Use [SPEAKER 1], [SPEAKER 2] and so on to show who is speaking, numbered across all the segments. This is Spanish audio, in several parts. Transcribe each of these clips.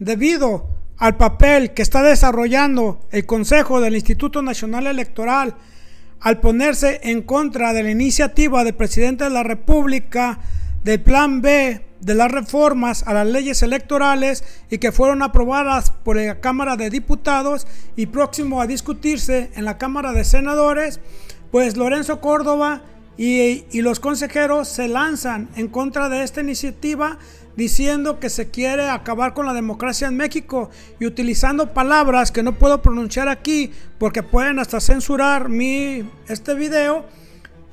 [SPEAKER 1] debido al papel que está desarrollando el Consejo del Instituto Nacional Electoral al ponerse en contra de la iniciativa del presidente de la República del Plan B de las reformas a las leyes electorales y que fueron aprobadas por la Cámara de Diputados y próximo a discutirse en la Cámara de Senadores, pues Lorenzo Córdoba y los consejeros se lanzan en contra de esta iniciativa diciendo que se quiere acabar con la democracia en México y utilizando palabras que no puedo pronunciar aquí porque pueden hasta censurar este video.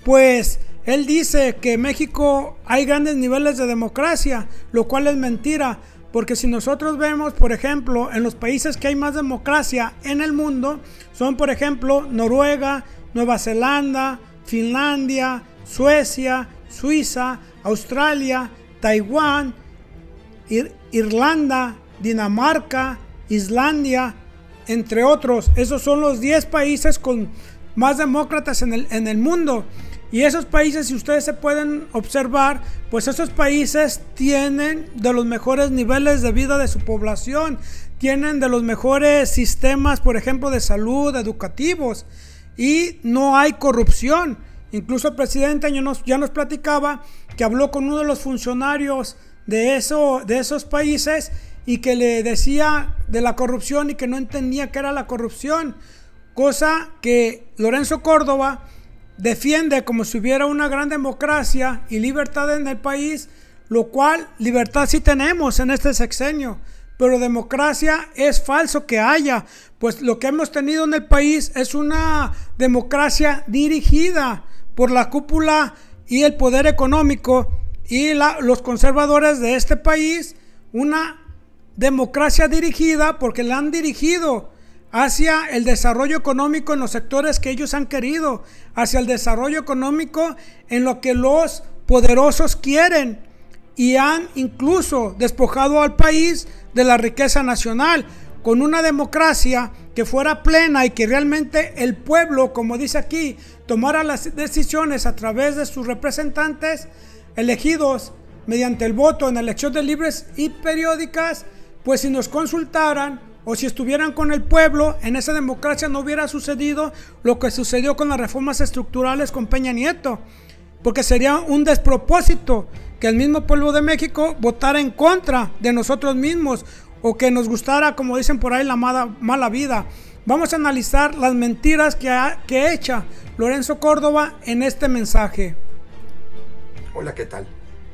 [SPEAKER 1] Pues él dice que en México hay grandes niveles de democracia, lo cual es mentira, porque si nosotros vemos, por ejemplo, en los países que hay más democracia en el mundo, son por ejemplo Noruega, Nueva Zelanda, Finlandia, Suecia, Suiza, Australia, Taiwán, Irlanda, Dinamarca, Islandia, entre otros. Esos son los 10 países con más demócratas en el mundo. Y esos países, si ustedes se pueden observar, pues esos países tienen de los mejores niveles de vida de su población, tienen de los mejores sistemas, por ejemplo, de salud, educativos, y no hay corrupción. Incluso el presidente ya nos platicaba que habló con uno de los funcionarios de esos países y que le decía de la corrupción y que no entendía qué era la corrupción, cosa que Lorenzo Córdoba defiende como si hubiera una gran democracia y libertad en el país, lo cual libertad sí tenemos en este sexenio, pero democracia es falso que haya, pues lo que hemos tenido en el país es una democracia dirigida por la cúpula y el poder económico y los conservadores de este país, una democracia dirigida porque la han dirigido hacia el desarrollo económico en los sectores que ellos han querido, hacia el desarrollo económico en lo que los poderosos quieren, y han incluso despojado al país de la riqueza nacional. Con una democracia que fuera plena y que realmente el pueblo, como dice aquí, tomara las decisiones a través de sus representantes elegidos mediante el voto en elecciones libres y periódicas, pues si nos consultaran o si estuvieran con el pueblo, en esa democracia no hubiera sucedido lo que sucedió con las reformas estructurales con Peña Nieto, porque sería un despropósito que el mismo pueblo de México votara en contra de nosotros mismos o que nos gustara, como dicen por ahí, la mala vida. Vamos a analizar las mentiras que echa Lorenzo Córdoba en este mensaje.
[SPEAKER 2] Hola, ¿qué tal?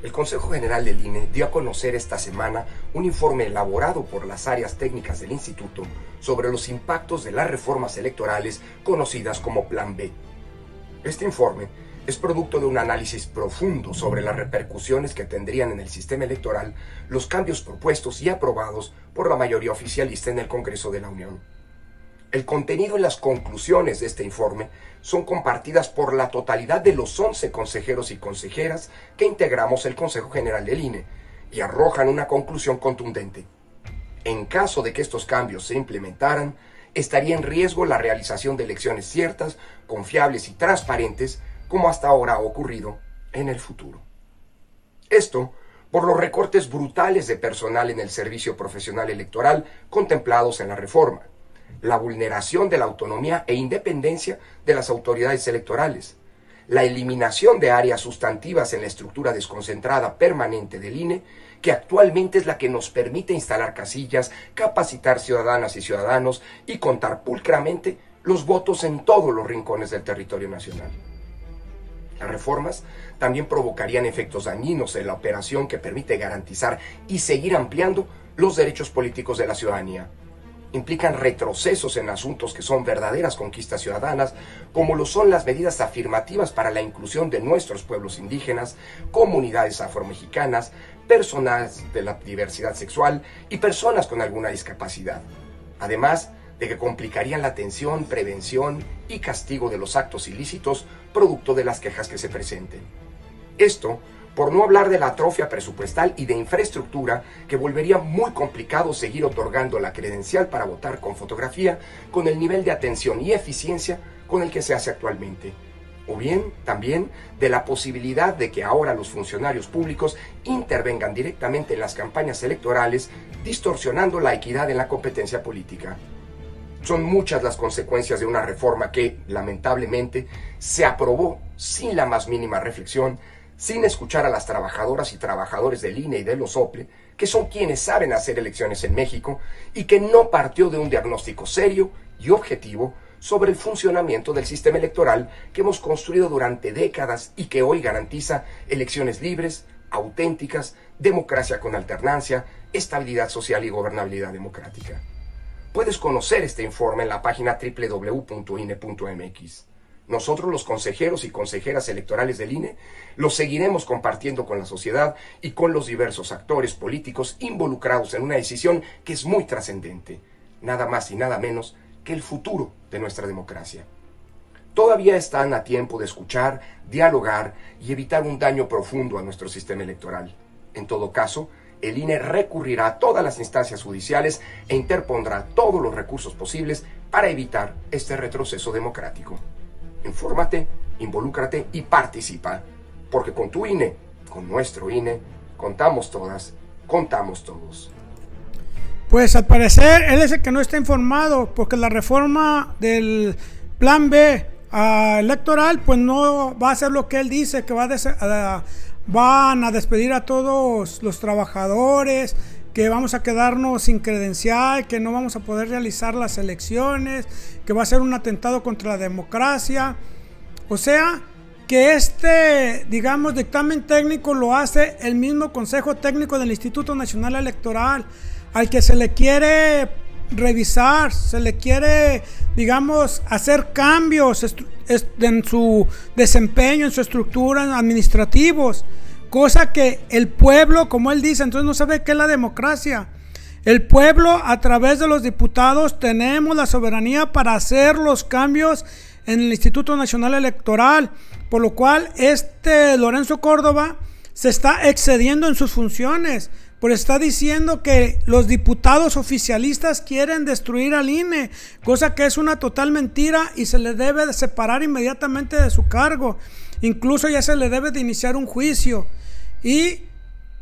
[SPEAKER 2] El Consejo General del INE dio a conocer esta semana un informe elaborado por las áreas técnicas del instituto sobre los impactos de las reformas electorales conocidas como Plan B. Este informe es producto de un análisis profundo sobre las repercusiones que tendrían en el sistema electoral los cambios propuestos y aprobados por la mayoría oficialista en el Congreso de la Unión. El contenido y las conclusiones de este informe son compartidas por la totalidad de los 11 consejeros y consejeras que integramos el Consejo General del INE y arrojan una conclusión contundente. En caso de que estos cambios se implementaran, estaría en riesgo la realización de elecciones ciertas, confiables y transparentes, como hasta ahora ha ocurrido en el futuro. Esto por los recortes brutales de personal en el servicio profesional electoral contemplados en la reforma, la vulneración de la autonomía e independencia de las autoridades electorales, la eliminación de áreas sustantivas en la estructura desconcentrada permanente del INE, que actualmente es la que nos permite instalar casillas, capacitar ciudadanas y ciudadanos y contar pulcramente los votos en todos los rincones del territorio nacional. Las reformas también provocarían efectos dañinos en la operación que permite garantizar y seguir ampliando los derechos políticos de la ciudadanía. Implican retrocesos en asuntos que son verdaderas conquistas ciudadanas, como lo son las medidas afirmativas para la inclusión de nuestros pueblos indígenas, comunidades afromexicanas, personas de la diversidad sexual y personas con alguna discapacidad. Además de que complicarían la atención, prevención y castigo de los actos ilícitos producto de las quejas que se presenten. Esto por no hablar de la atrofia presupuestal y de infraestructura que volvería muy complicado seguir otorgando la credencial para votar con fotografía con el nivel de atención y eficiencia con el que se hace actualmente. o bien también de la posibilidad de que ahora los funcionarios públicos intervengan directamente en las campañas electorales, distorsionando la equidad en la competencia política. Son muchas las consecuencias de una reforma que, lamentablemente, se aprobó sin la más mínima reflexión, sin escuchar a las trabajadoras y trabajadores del INE y de los OPLE, que son quienes saben hacer elecciones en México, y que no partió de un diagnóstico serio y objetivo sobre el funcionamiento del sistema electoral que hemos construido durante décadas y que hoy garantiza elecciones libres, auténticas, democracia con alternancia, estabilidad social y gobernabilidad democrática. Puedes conocer este informe en la página www.ine.mx. Nosotros, los consejeros y consejeras electorales del INE, lo seguiremos compartiendo con la sociedad y con los diversos actores políticos involucrados en una decisión que es muy trascendente, nada más y nada menos que el futuro de nuestra democracia. Todavía están a tiempo de escuchar, dialogar y evitar un daño profundo a nuestro sistema electoral. En todo caso, el INE recurrirá a todas las instancias judiciales e interpondrá todos los recursos posibles para evitar este retroceso democrático. Infórmate, involúcrate y participa, porque con tu INE, con nuestro INE, contamos todas, contamos todos.
[SPEAKER 1] Pues al parecer él es el que no está informado, porque la reforma del plan B electoral pues no va a hacer lo que él dice, que van a despedir a todos los trabajadores, que vamos a quedarnos sin credencial, que no vamos a poder realizar las elecciones, que va a ser un atentado contra la democracia. O sea, que digamos, dictamen técnico lo hace el mismo Consejo Técnico del Instituto Nacional Electoral, al que se le quiere revisar, se le quiere, digamos, hacer cambios en su desempeño, en su estructura, administrativos, cosa que el pueblo, como él dice, entonces no sabe qué es la democracia. El pueblo, a través de los diputados, tenemos la soberanía para hacer los cambios en el Instituto Nacional Electoral, por lo cual Lorenzo Córdoba se está excediendo en sus funciones, pues está diciendo que los diputados oficialistas quieren destruir al INE, cosa que es una total mentira y se le debe de separar inmediatamente de su cargo. Incluso ya se le debe de iniciar un juicio. Y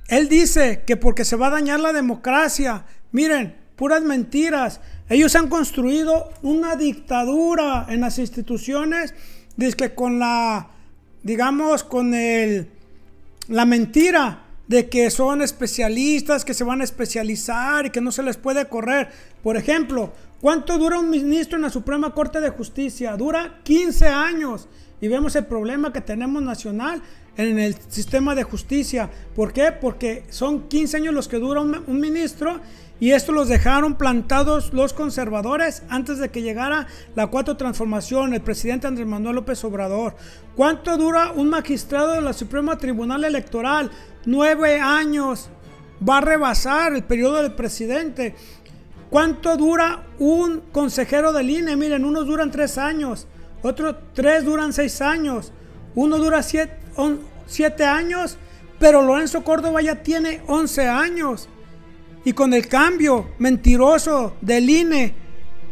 [SPEAKER 1] él dice que porque se va a dañar la democracia. Miren, puras mentiras. Ellos han construido una dictadura en las instituciones, dizque con la mentira de que son especialistas, que se van a especializar y que no se les puede correr. Por ejemplo, ¿cuánto dura un ministro en la Suprema Corte de Justicia? Dura 15 años. Y vemos el problema que tenemos nacional en el sistema de justicia. ¿Por qué? Porque son 15 años los que dura un ministro, y esto los dejaron plantados los conservadores antes de que llegara la cuarta transformación, el presidente Andrés Manuel López Obrador. ¿Cuánto dura un magistrado de la Suprema Tribunal Electoral? 9 años. Va a rebasar el periodo del presidente. ¿Cuánto dura un consejero del INE? Miren, unos duran 3 años, otros 3 duran 6 años, uno dura 7 años, pero Lorenzo Córdoba ya tiene 11 años. Y con el cambio mentiroso del INE,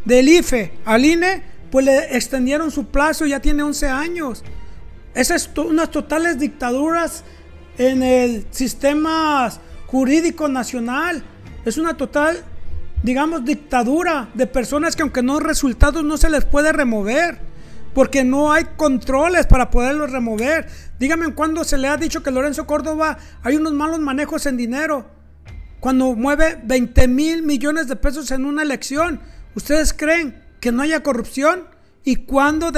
[SPEAKER 1] del IFE al INE, pues le extendieron su plazo, ya tiene 11 años. Esas son unas totales dictaduras en el sistema jurídico nacional. Es una total, digamos, dictadura de personas que aunque no hay resultados no se les puede remover, porque no hay controles para poderlos remover. Díganme cuándo se le ha dicho que Lorenzo Córdoba hay unos malos manejos en dinero, cuando mueve 20,000 millones de pesos en una elección. ¿Ustedes creen que no haya corrupción? ¿Y cuándo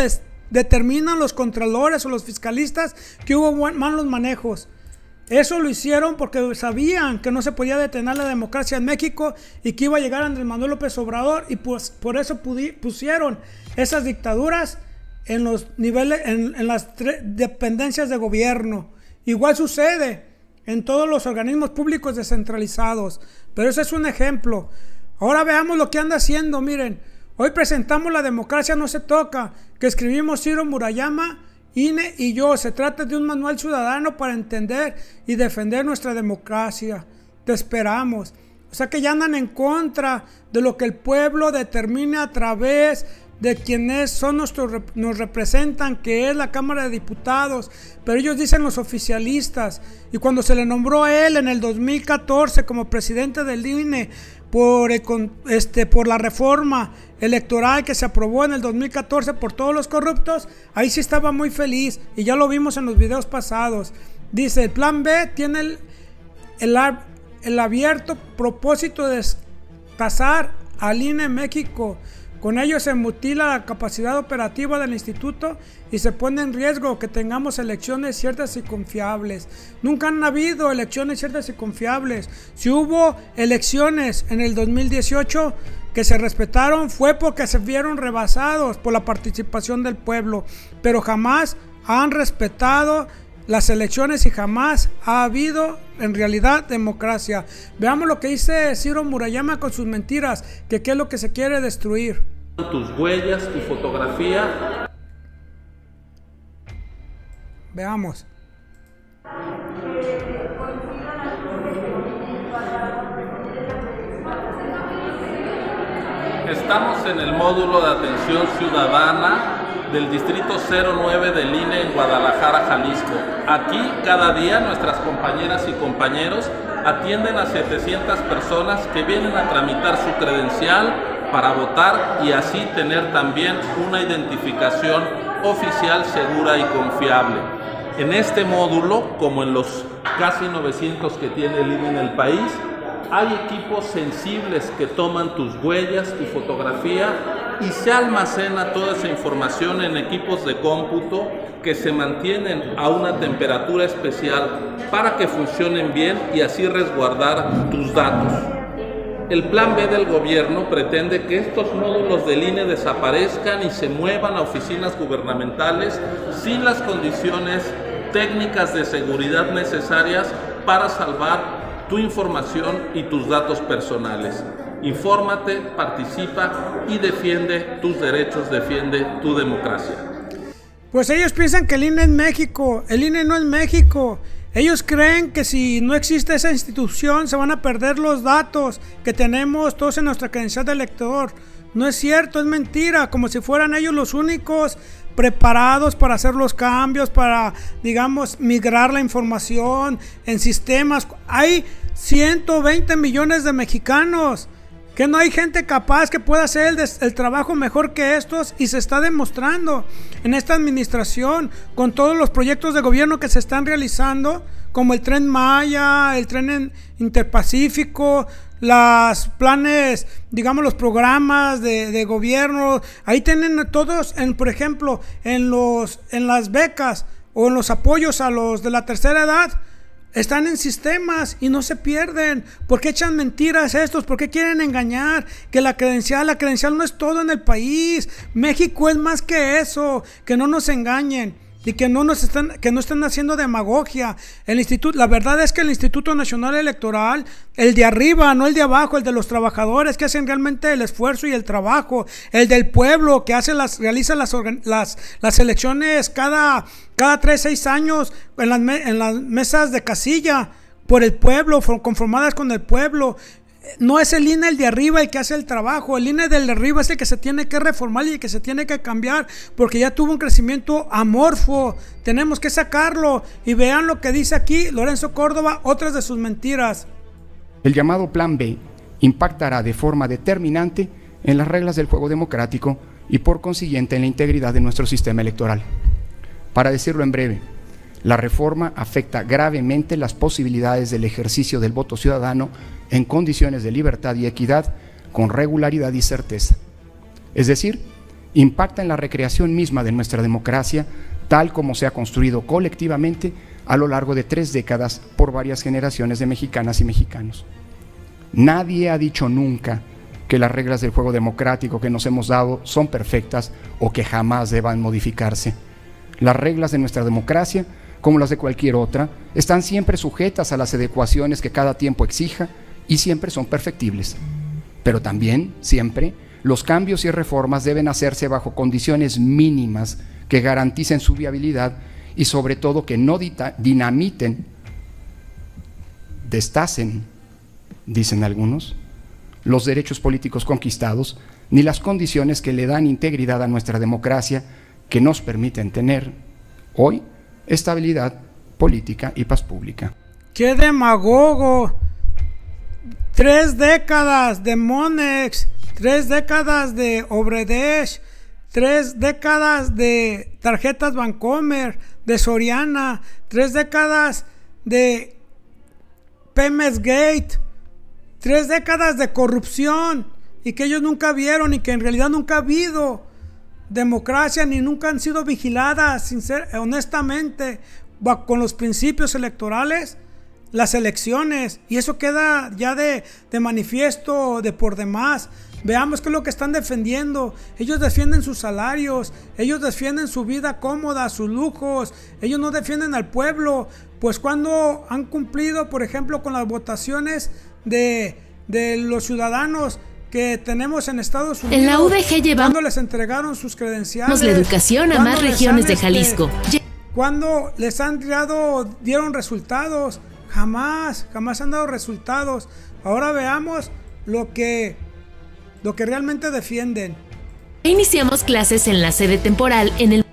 [SPEAKER 1] determinan los contralores o los fiscalistas que hubo malos manejos? Eso lo hicieron porque sabían que no se podía detener la democracia en México y que iba a llegar Andrés Manuel López Obrador, y pues por eso pusieron esas dictaduras en los niveles, en las dependencias de gobierno. Igual sucede en todos los organismos públicos descentralizados, pero ese es un ejemplo. Ahora veamos lo que anda haciendo. Miren, hoy presentamos La democracia no se toca, que escribimos Ciro Murayama, INE y yo. Se trata de un manual ciudadano para entender y defender nuestra democracia. Te esperamos. O sea que ya andan en contra de lo que el pueblo determine a través de quienes nos representan, que es la Cámara de Diputados, pero ellos dicen los oficialistas. Y cuando se le nombró a él en el 2014 como presidente del INE por la reforma electoral que se aprobó en el 2014 por todos los corruptos, ahí sí estaba muy feliz, y ya lo vimos en los videos pasados. Dice, el plan B tiene el abierto propósito de tasar al INE México. Con ello se mutila la capacidad operativa del instituto y se pone en riesgo que tengamos elecciones ciertas y confiables. Nunca han habido elecciones ciertas y confiables. Si hubo elecciones en el 2018 que se respetaron, fue porque se vieron rebasados por la participación del pueblo, pero jamás han respetado las elecciones y jamás ha habido en realidad democracia. Veamos lo que dice Ciro Murayama con sus mentiras, que qué es lo que se quiere destruir.
[SPEAKER 3] Tus huellas, tu fotografía.
[SPEAKER 1] Veamos.
[SPEAKER 3] Estamos en el módulo de atención ciudadana del Distrito 09 del INE en Guadalajara, Jalisco. Aquí, cada día, nuestras compañeras y compañeros atienden a 700 personas que vienen a tramitar su credencial para votar y así tener también una identificación oficial segura y confiable. En este módulo, como en los casi 900 que tiene el INE en el país, hay equipos sensibles que toman tus huellas, tu fotografía, y se almacena toda esa información en equipos de cómputo que se mantienen a una temperatura especial para que funcionen bien y así resguardar tus datos. El plan B del gobierno pretende que estos módulos del INE desaparezcan y se muevan a oficinas gubernamentales sin las condiciones técnicas de seguridad necesarias para salvar tu información y tus datos personales. Infórmate, participa y defiende tus derechos, defiende tu democracia.
[SPEAKER 1] Pues ellos piensan que el INE es México. El INE no es México. Ellos creen que si no existe esa institución se van a perder los datos que tenemos todos en nuestra credencial de elector. No es cierto, es mentira, como si fueran ellos los únicos preparados para hacer los cambios, para, digamos, migrar la información en sistemas. Hay 120 millones de mexicanos, que no hay gente capaz que pueda hacer el trabajo mejor que estos, y se está demostrando en esta administración con todos los proyectos de gobierno que se están realizando, como el Tren Maya, el Tren Interpacífico, los planes, digamos, los programas de gobierno. Ahí tienen todos, por ejemplo, en las becas o en los apoyos a los de la tercera edad. Están en sistemas y no se pierden. ¿Por qué echan mentiras estos? ¿Por qué quieren engañar? Que la credencial no es todo en el país. México es más que eso. Que no nos engañen y que no estén haciendo demagogia. La verdad es que el Instituto Nacional Electoral, el de arriba, no el de abajo, el de los trabajadores que hacen realmente el esfuerzo y el trabajo, el del pueblo que realiza las elecciones cada 3-6 años en las mesas de casilla por el pueblo, conformadas con el pueblo. No es el INE el de arriba el que hace el trabajo. El INE del de arriba es el que se tiene que reformar y el que se tiene que cambiar, porque ya tuvo un crecimiento amorfo. Tenemos que sacarlo. Y vean lo que dice aquí Lorenzo Córdoba, otras de sus mentiras.
[SPEAKER 4] El llamado Plan B impactará de forma determinante en las reglas del juego democrático y por consiguiente en la integridad de nuestro sistema electoral. Para decirlo en breve, la reforma afecta gravemente las posibilidades del ejercicio del voto ciudadano en condiciones de libertad y equidad con regularidad y certeza. Es decir, impacta en la recreación misma de nuestra democracia, tal como se ha construido colectivamente a lo largo de 3 décadas por varias generaciones de mexicanas y mexicanos. Nadie ha dicho nunca que las reglas del juego democrático que nos hemos dado son perfectas o que jamás deban modificarse. Las reglas de nuestra democracia, como las de cualquier otra, están siempre sujetas a las adecuaciones que cada tiempo exija y siempre son perfectibles. Pero también, siempre, los cambios y reformas deben hacerse bajo condiciones mínimas que garanticen su viabilidad y sobre todo que no dinamiten, destacen, dicen algunos, los derechos políticos conquistados, ni las condiciones que le dan integridad a nuestra democracia, que nos permiten tener hoy estabilidad política y paz pública.
[SPEAKER 1] ¡Qué demagogo! 3 décadas de Monex, 3 décadas de Obradech, 3 décadas de tarjetas Bancomer, de Soriana, 3 décadas de Pemex Gate, 3 décadas de corrupción, y que ellos nunca vieron, y que en realidad nunca ha habido democracia, ni nunca han sido vigiladas honestamente con los principios electorales las elecciones, y eso queda ya de manifiesto de por demás. Veamos qué es lo que están defendiendo. Ellos defienden sus salarios, ellos defienden su vida cómoda, sus lujos, ellos no defienden al pueblo. Pues cuando han cumplido, por ejemplo, con las votaciones de los ciudadanos que tenemos en Estados Unidos,
[SPEAKER 5] en la UDG llevamos
[SPEAKER 1] cuando les entregaron sus credenciales,
[SPEAKER 5] la educación a más regiones de Jalisco,
[SPEAKER 1] cuando les han dieron resultados. Jamás han dado resultados. Ahora veamos lo que realmente defienden.
[SPEAKER 5] Iniciamos clases en la sede temporal en el...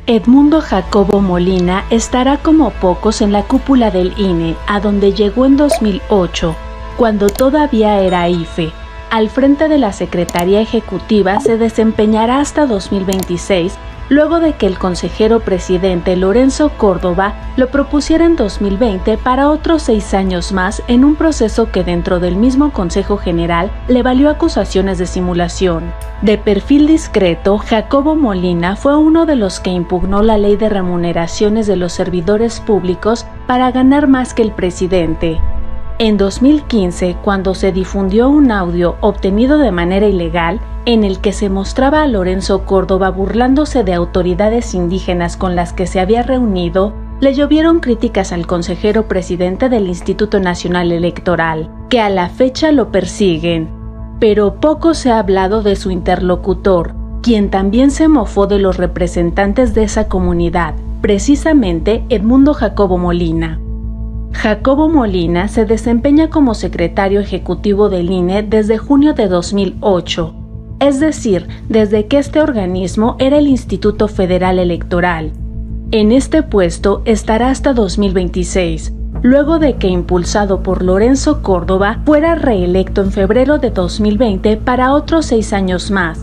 [SPEAKER 6] Edmundo Jacobo Molina estará como pocos en la cúpula del INE, a donde llegó en 2008, cuando todavía era IFE. Al frente de la Secretaría Ejecutiva se desempeñará hasta 2026, luego de que el consejero presidente Lorenzo Córdoba lo propusiera en 2020 para otros 6 años más, en un proceso que dentro del mismo Consejo General le valió acusaciones de simulación. De perfil discreto, Jacobo Molina fue uno de los que impugnó la ley de remuneraciones de los servidores públicos para ganar más que el presidente. En 2015, cuando se difundió un audio obtenido de manera ilegal, en el que se mostraba a Lorenzo Córdoba burlándose de autoridades indígenas con las que se había reunido, le llovieron críticas al consejero presidente del Instituto Nacional Electoral, que a la fecha lo persiguen. Pero poco se ha hablado de su interlocutor, quien también se mofó de los representantes de esa comunidad, precisamente Edmundo Jacobo Molina. Jacobo Molina se desempeña como secretario ejecutivo del INE desde junio de 2008, es decir, desde que este organismo era el Instituto Federal Electoral. En este puesto estará hasta 2026, luego de que, impulsado por Lorenzo Córdoba, fuera reelecto en febrero de 2020 para otros 6 años más,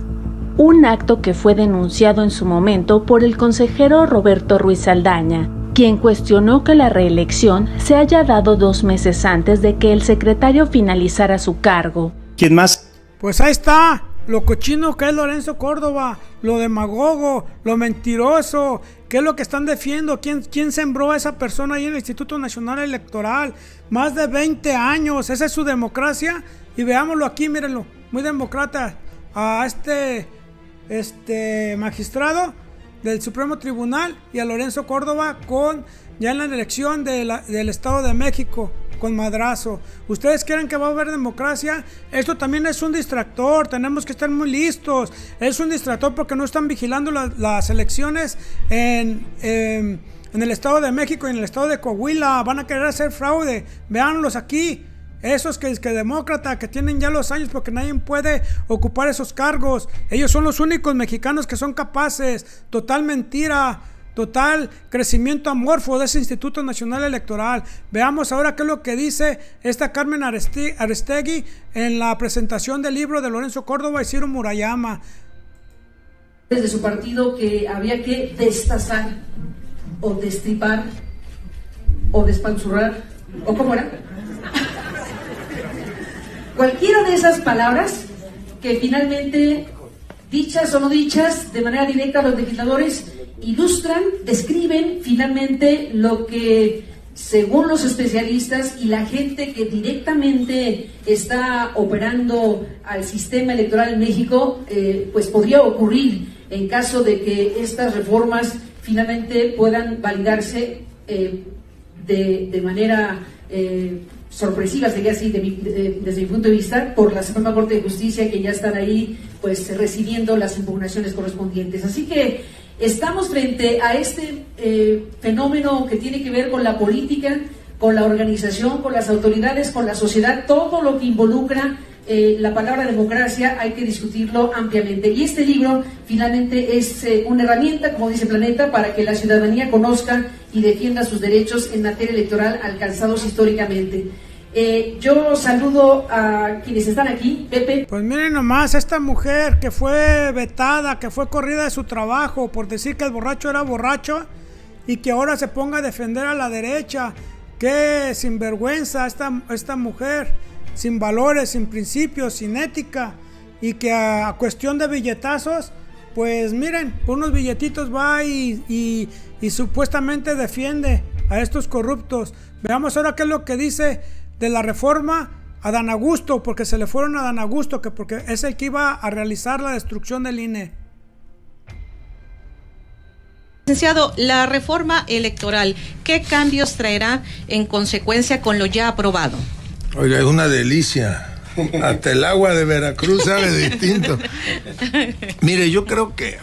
[SPEAKER 6] un acto que fue denunciado en su momento por el consejero Roberto Ruiz Saldaña, quien cuestionó que la reelección se haya dado 2 meses antes de que el secretario finalizara su cargo.
[SPEAKER 1] ¿Quién más? Pues ahí está, lo cochino que es Lorenzo Córdoba, lo demagogo, lo mentiroso, qué es lo que están defendiendo, quién sembró a esa persona ahí en el Instituto Nacional Electoral, más de 20 años, esa es su democracia, y veámoslo aquí, mírenlo, muy demócrata, a este magistrado del Supremo Tribunal y a Lorenzo Córdoba ya en la elección del Estado de México con madrazo. ¿Ustedes creen que va a haber democracia? Esto también es un distractor, tenemos que estar muy listos. Es un distractor porque no están vigilando las elecciones en el Estado de México y en el Estado de Coahuila. Van a querer hacer fraude, véanlos aquí. Esos que demócrata, que tienen ya los años porque nadie puede ocupar esos cargos. Ellos son los únicos mexicanos que son capaces. Total mentira, total crecimiento amorfo de ese Instituto Nacional Electoral. Veamos ahora qué es lo que dice esta Carmen Aristegui en la presentación del libro de Lorenzo Córdoba y Ciro Murayama.
[SPEAKER 7] Desde su partido que había que destazar o destripar o despanzurrar, ¿o cómo era? Cualquiera de esas palabras que finalmente, dichas o no dichas, de manera directa los legisladores ilustran, describen finalmente lo que, según los especialistas y la gente que directamente está operando al sistema electoral en México, pues podría ocurrir en caso de que estas reformas finalmente puedan validarse de manera sorpresiva, sería así desde mi punto de vista, por la Suprema Corte de Justicia, que ya están ahí pues recibiendo las impugnaciones correspondientes. Así que estamos frente a este fenómeno que tiene que ver con la política, con la organización, con las autoridades, con la sociedad, todo lo que involucra la palabra democracia hay que discutirlo ampliamente. Y este libro finalmente es una herramienta, como dice Planeta, para que la ciudadanía conozca y defienda sus derechos en materia electoral alcanzados históricamente. Yo saludo a quienes están aquí. Pepe.
[SPEAKER 1] Pues miren nomás, esta mujer que fue vetada, que fue corrida de su trabajo por decir que el borracho era borracho y que ahora se ponga a defender a la derecha. Qué sinvergüenza esta mujer, sin valores, sin principios, sin ética, y que a cuestión de billetazos, pues miren, por unos billetitos va y supuestamente defiende a estos corruptos. Veamos ahora qué es lo que dice de la reforma a Dan Augusto, porque se le fueron a Dan Augusto, que porque es el que iba a realizar la destrucción del INE.
[SPEAKER 8] Licenciado, la reforma electoral, ¿qué cambios traerá en consecuencia con lo ya aprobado?
[SPEAKER 9] Oiga, es una delicia. Hasta el agua de Veracruz sabe distinto. Mire, yo creo que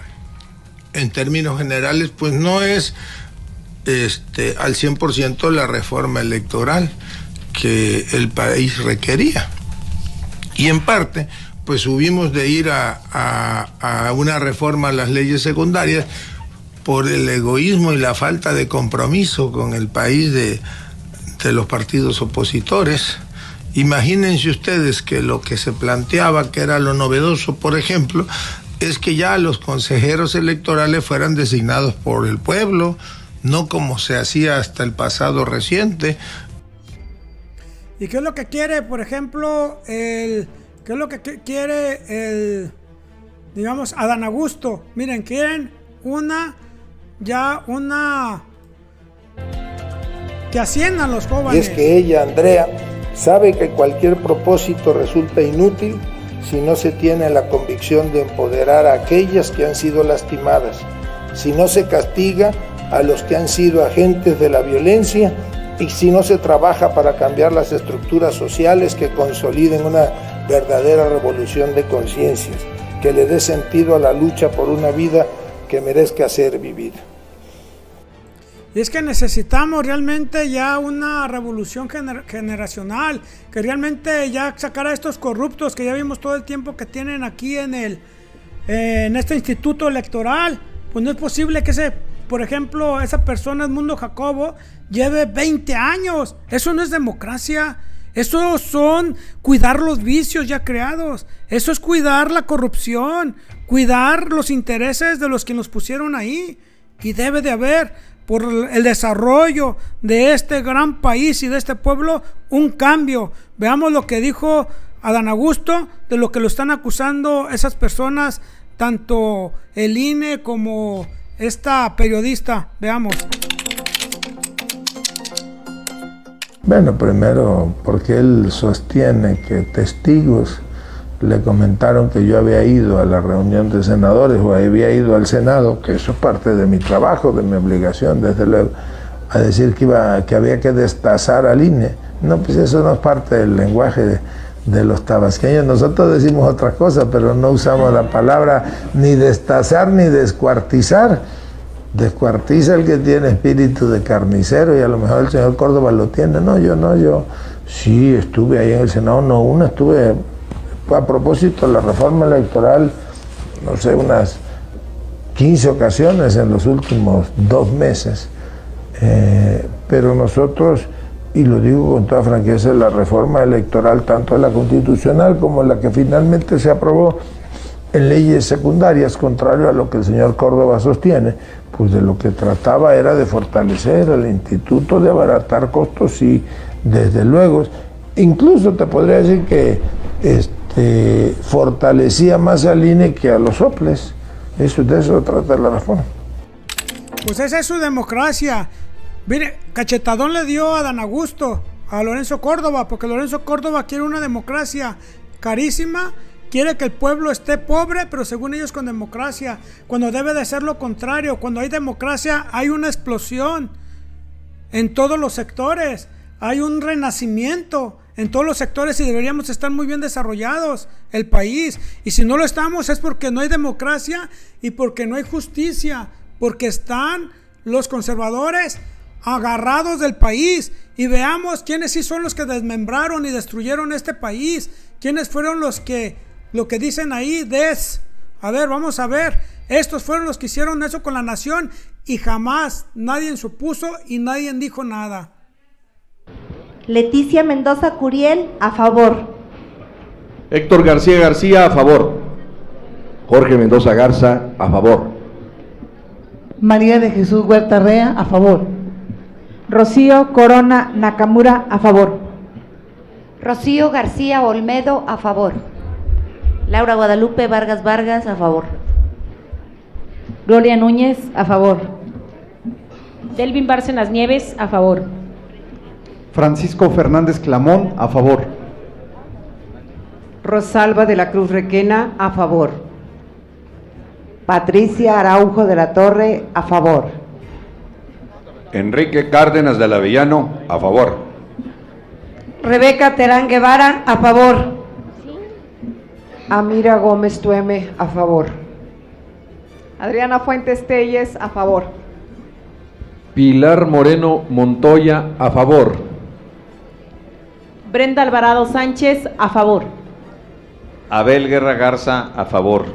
[SPEAKER 9] en términos generales, pues no es al 100% la reforma electoral que el país requería. Y en parte, pues hubimos de ir a una reforma a las leyes secundarias por el egoísmo y la falta de compromiso con el país de los partidos opositores. Imagínense ustedes que lo que se planteaba, que era lo novedoso, por ejemplo, es que ya los consejeros electorales fueran designados por el pueblo, no como se hacía hasta el pasado reciente.
[SPEAKER 1] ¿Y qué es lo que quiere, por ejemplo, digamos, a Dan Augusto? Miren, quieren que asciendan los jóvenes.
[SPEAKER 10] Y es que ella, Andrea, sabe que cualquier propósito resulta inútil si no se tiene la convicción de empoderar a aquellas que han sido lastimadas, si no se castiga a los que han sido agentes de la violencia y si no se trabaja para cambiar las estructuras sociales que consoliden una verdadera revolución de conciencias, que le dé sentido a la lucha por una vida que merezca ser vivida.
[SPEAKER 1] Y es que necesitamos realmente ya una revolución generacional, que realmente ya sacar a estos corruptos que ya vimos todo el tiempo que tienen aquí en este instituto electoral. Pues no es posible que por ejemplo, esa persona, Edmundo Jacobo, lleve 20 años. Eso no es democracia. Eso son cuidar los vicios ya creados. Eso es cuidar la corrupción, cuidar los intereses de los que nos pusieron ahí. Y debe de haber, por el desarrollo de este gran país y de este pueblo, un cambio. Veamos lo que dijo Dan Augusto, de lo que lo están acusando esas personas, tanto el INE como esta periodista. Veamos.
[SPEAKER 10] Bueno, primero porque él sostiene que testigos le comentaron que yo había ido a la reunión de senadores o había ido al Senado, que eso es parte de mi trabajo, de mi obligación, desde luego, a decir que había que destazar al INE. No, pues eso no es parte del lenguaje de los tabasqueños. Nosotros decimos otra cosa, pero no usamos la palabra ni destazar ni descuartizar. Descuartiza el que tiene espíritu de carnicero, y a lo mejor el señor Córdoba lo tiene. No, yo sí estuve ahí en el Senado, estuve a propósito de la reforma electoral, no sé, unas 15 ocasiones en los últimos 2 meses. Pero nosotros, y lo digo con toda franqueza, la reforma electoral, tanto la constitucional como la que finalmente se aprobó en leyes secundarias, contrario a lo que el señor Córdoba sostiene, pues de lo que trataba era de fortalecer el instituto, de abaratar costos y, desde luego, incluso te podría decir que fortalecía más al INE que a los soples. De eso trata la reforma.
[SPEAKER 1] Pues esa es su democracia. Mire, cachetadón le dio a Dan Augusto, a Lorenzo Córdoba, porque Lorenzo Córdoba quiere una democracia carísima, quiere que el pueblo esté pobre, pero según ellos con democracia, cuando debe de ser lo contrario. Cuando hay democracia hay una explosión en todos los sectores, hay un renacimiento en todos los sectores y deberíamos estar muy bien desarrollados el país. Y si no lo estamos es porque no hay democracia y porque no hay justicia, porque están los conservadores agarrados del país. Y veamos quiénes sí son los que desmembraron y destruyeron este país, ¿Quiénes fueron lo que dicen ahí? A ver, vamos a ver. Estos fueron los que hicieron eso con la nación y jamás nadie se opuso y nadie dijo nada.
[SPEAKER 11] Leticia Mendoza Curiel, a favor.
[SPEAKER 12] Héctor García García, a favor. Jorge Mendoza Garza, a favor.
[SPEAKER 13] María de Jesús Huerta Rea, a favor.
[SPEAKER 14] Rocío Corona Nakamura, a favor.
[SPEAKER 15] Rocío García Olmedo, a favor.
[SPEAKER 16] Laura Guadalupe Vargas Vargas, a favor.
[SPEAKER 14] Gloria Núñez, a favor. Delvin Bárcenas Nieves, a favor.
[SPEAKER 17] Francisco Fernández Clamón, a favor.
[SPEAKER 18] Rosalba de la Cruz Requena, a favor. Patricia Araujo de la Torre, a favor.
[SPEAKER 19] Enrique Cárdenas del Avellano, a favor.
[SPEAKER 18] Rebeca Terán Guevara, a favor. Amira Gómez Tueme, a favor.
[SPEAKER 20] Adriana Fuentes Telles, a favor.
[SPEAKER 12] Pilar Moreno Montoya, a favor.
[SPEAKER 14] Brenda Alvarado Sánchez, a favor.
[SPEAKER 19] Abel Guerra Garza, a favor.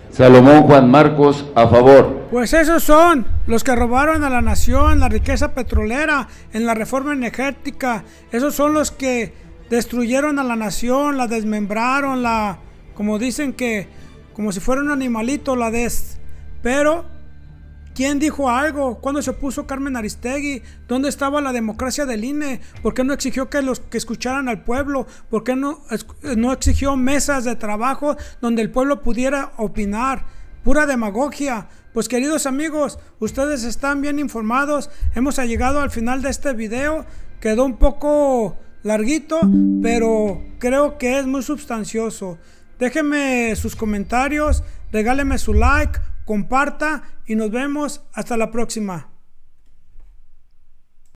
[SPEAKER 12] Salomón Juan Marcos, a favor.
[SPEAKER 1] Pues esos son los que robaron a la nación la riqueza petrolera en la reforma energética. Esos son los que destruyeron a la nación, la desmembraron, como dicen que, como si fuera un animalito, Pero, ¿quién dijo algo? ¿Cuándo se opuso Carmen Aristegui? ¿Dónde estaba la democracia del INE? ¿Por qué no exigió que escucharan al pueblo? ¿Por qué no exigió mesas de trabajo donde el pueblo pudiera opinar? Pura demagogia. Pues queridos amigos, ustedes están bien informados. Hemos llegado al final de este video. Quedó un poco larguito, pero creo que es muy sustancioso. Déjenme sus comentarios, regáleme su like, comparta y nos vemos hasta la próxima.